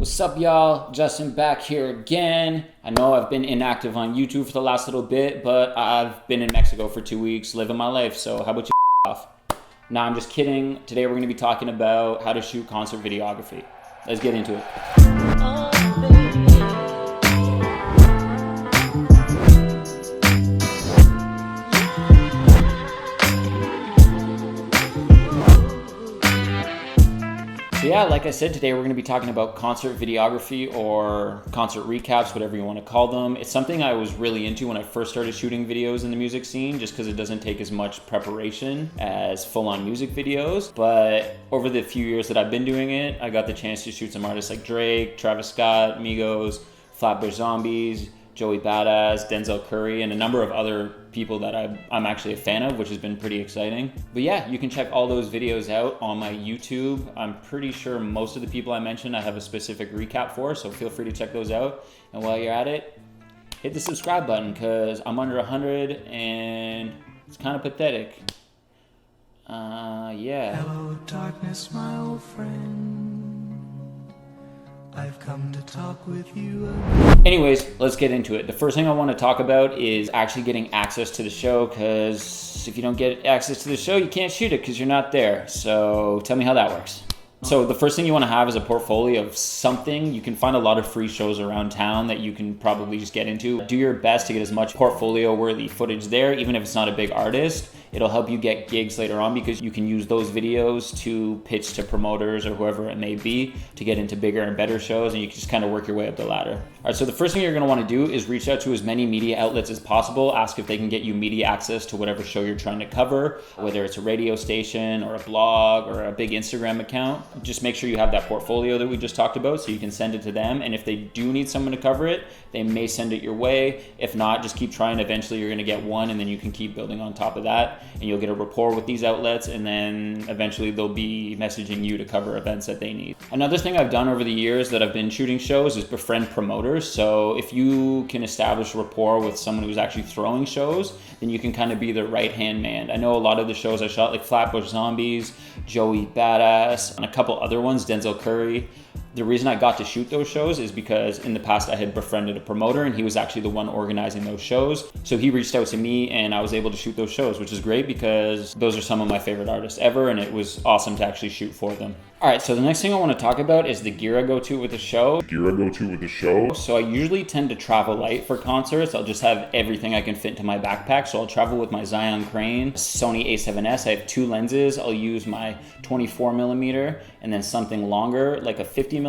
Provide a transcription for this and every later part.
What's up, y'all? Justin back here again. I know I've been inactive on YouTube for the last little bit, but I've been in Mexico for 2 weeks living my life, so how about you off? Nah, I'm just kidding. Today we're going to be talking about how to shoot concert videography. Let's get into it. So yeah, like I said, today we're going to be talking about concert videography or concert recaps, whatever you want to call them. It's something I was really into when I first started shooting videos in the music scene, just because it doesn't take as much preparation as full-on music videos. But over the few years that I've been doing it, I got the chance to shoot some artists like Drake, Travis Scott, Migos, Flatbush Zombies, Joey Badass, Denzel Curry, and a number of other people that I'm actually a fan of, which has been pretty exciting. But yeah, you can check all those videos out on my YouTube. I'm pretty sure most of the people I mentioned I have a specific recap for, so feel free to check those out. And while you're at it, hit the subscribe button because I'm under 100 and it's kind of pathetic. Yeah. Hello, darkness, my old friend. I've come to talk with you again. Anyways, let's get into it. The first thing I want to talk about is actually getting access to the show, because if you don't get access to the show, you can't shoot it because you're not there. So tell me how that works. So the first thing you want to have is a portfolio of something. You can find a lot of free shows around town that you can probably just get into. Do your best to get as much portfolio-worthy footage there, even if it's not a big artist. It'll help you get gigs later on because you can use those videos to pitch to promoters or whoever it may be to get into bigger and better shows, and you can just kind of work your way up the ladder. All right, so the first thing you're going to want to do is reach out to as many media outlets as possible. Ask if they can get you media access to whatever show you're trying to cover, whether it's a radio station or a blog or a big Instagram account. Just make sure you have that portfolio that we just talked about so you can send it to them, and if they do need someone to cover it, they may send it your way. If not, just keep trying. Eventually you're going to get one, and then you can keep building on top of that, and you'll get a rapport with these outlets, and then eventually they'll be messaging you to cover events that they need. Another thing I've done over the years that I've been shooting shows is befriend promoters. So if you can establish rapport with someone who's actually throwing shows, then you can kind of be the right-hand man. I know a lot of the shows I shot, like Flatbush Zombies, Joey Badass, and a couple other ones, Denzel Curry. The reason I got to shoot those shows is because in the past I had befriended a promoter, and he was actually the one organizing those shows. So he reached out to me and I was able to shoot those shows, which is great because those are some of my favorite artists ever, and it was awesome to actually shoot for them. All right, so the next thing I want to talk about is the gear I go to with the show. So I usually tend to travel light for concerts. I'll just have everything I can fit into my backpack. So I'll travel with my Zion Crane, Sony A7S. I have two lenses. I'll use my 24mm and then something longer, like a 50mm.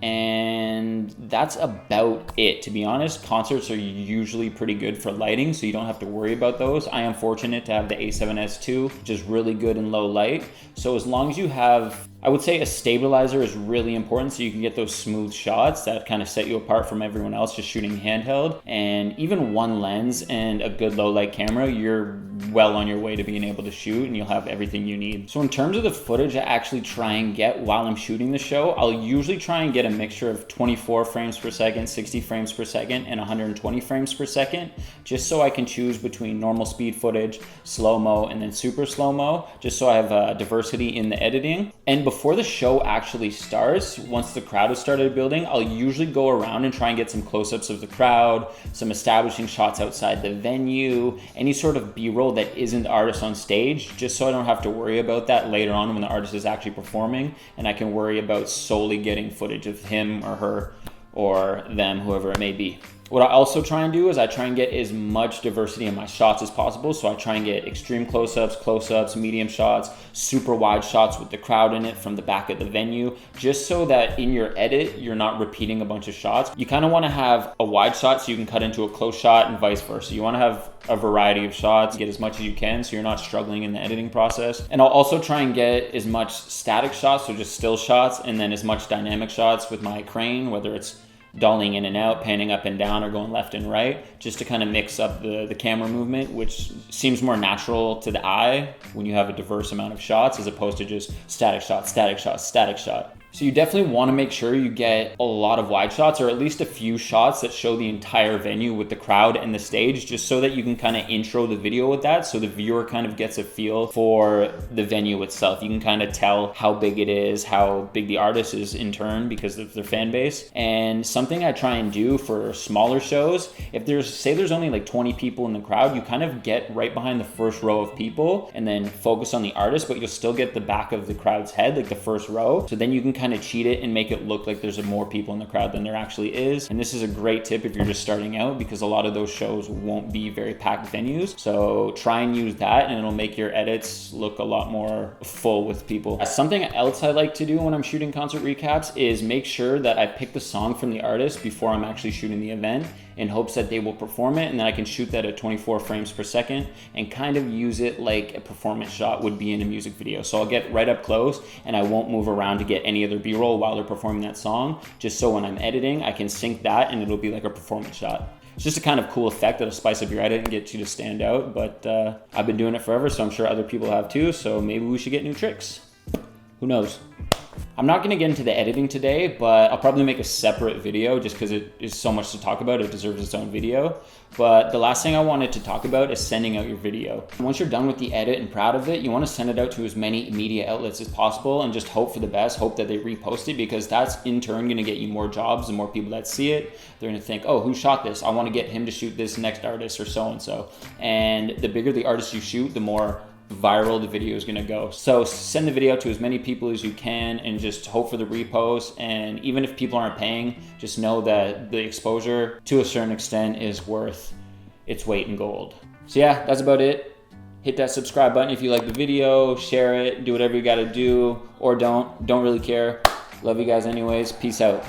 And that's about it, to be honest. Concerts are usually pretty good for lighting, so you don't have to worry about those. I am fortunate to have the A7S II, which is really good in low light. So as long as you have, I would say a stabilizer is really important so you can get those smooth shots that kind of set you apart from everyone else just shooting handheld. And even one lens and a good low light camera, you're well on your way to being able to shoot, and you'll have everything you need. So in terms of the footage I actually try and get while I'm shooting the show, I'll usually try and get a mixture of 24 frames per second, 60 frames per second, and 120 frames per second, just so I can choose between normal speed footage, slow-mo, and then super slow-mo, just so I have diversity in the editing. And before the show actually starts, once the crowd has started building, I'll usually go around and try and get some close-ups of the crowd, some establishing shots outside the venue, any sort of B-roll that isn't the artist on stage, just so I don't have to worry about that later on when the artist is actually performing, and I can worry about solely getting footage of him or her or them, whoever it may be. What I also try and do is I try and get as much diversity in my shots as possible. So I try and get extreme close-ups, medium shots, super wide shots with the crowd in it from the back of the venue, just so that in your edit, you're not repeating a bunch of shots. You kind of want to have a wide shot so you can cut into a close shot and vice versa. You want to have a variety of shots, get as much as you can so you're not struggling in the editing process. And I'll also try and get as much static shots, so just still shots, and then as much dynamic shots with my crane, whether it's dollying in and out, panning up and down, or going left and right, just to kind of mix up the camera movement, which seems more natural to the eye when you have a diverse amount of shots as opposed to just static shot, static shot, static shot. So you definitely want to make sure you get a lot of wide shots, or at least a few shots that show the entire venue with the crowd and the stage, just so that you can kind of intro the video with that, so the viewer kind of gets a feel for the venue itself. You can kind of tell how big it is, how big the artist is in turn because of their fan base. And something I try and do for smaller shows, if there's only like 20 people in the crowd, you kind of get right behind the first row of people and then focus on the artist, but you'll still get the back of the crowd's head, like the first row. So then you can kind of cheat it and make it look like there's more people in the crowd than there actually is. And this is a great tip if you're just starting out, because a lot of those shows won't be very packed venues. So try and use that, and it'll make your edits look a lot more full with people. Something else I like to do when I'm shooting concert recaps is make sure that I pick the song from the artist before I'm actually shooting the event, in hopes that they will perform it, and then I can shoot that at 24 frames per second and kind of use it like a performance shot would be in a music video. So I'll get right up close and I won't move around to get any other B-roll while they're performing that song, just so when I'm editing I can sync that and it'll be like a performance shot. It's just a kind of cool effect that'll spice up your edit and get you to stand out, but I've been doing it forever, so I'm sure other people have too, so maybe we should get new tricks. Who knows? I'm not gonna get into the editing today, but I'll probably make a separate video just because it is so much to talk about. It deserves its own video. But the last thing I wanted to talk about is sending out your video. Once you're done with the edit and proud of it, you want to send it out to as many media outlets as possible and just hope for the best, hope that they repost it, because that's in turn gonna get you more jobs and more people that see it. They're gonna think, oh, who shot this? I wanna get him to shoot this next artist or so-and-so. And the bigger the artist you shoot, the more viral the video is going to go. So send the video out to as many people as you can and just hope for the repost. And even if people aren't paying, just know that the exposure to a certain extent is worth its weight in gold. So yeah, that's about it. Hit that subscribe button if you like the video, share it, do whatever you got to do, or don't really care. Love you guys anyways. Peace out.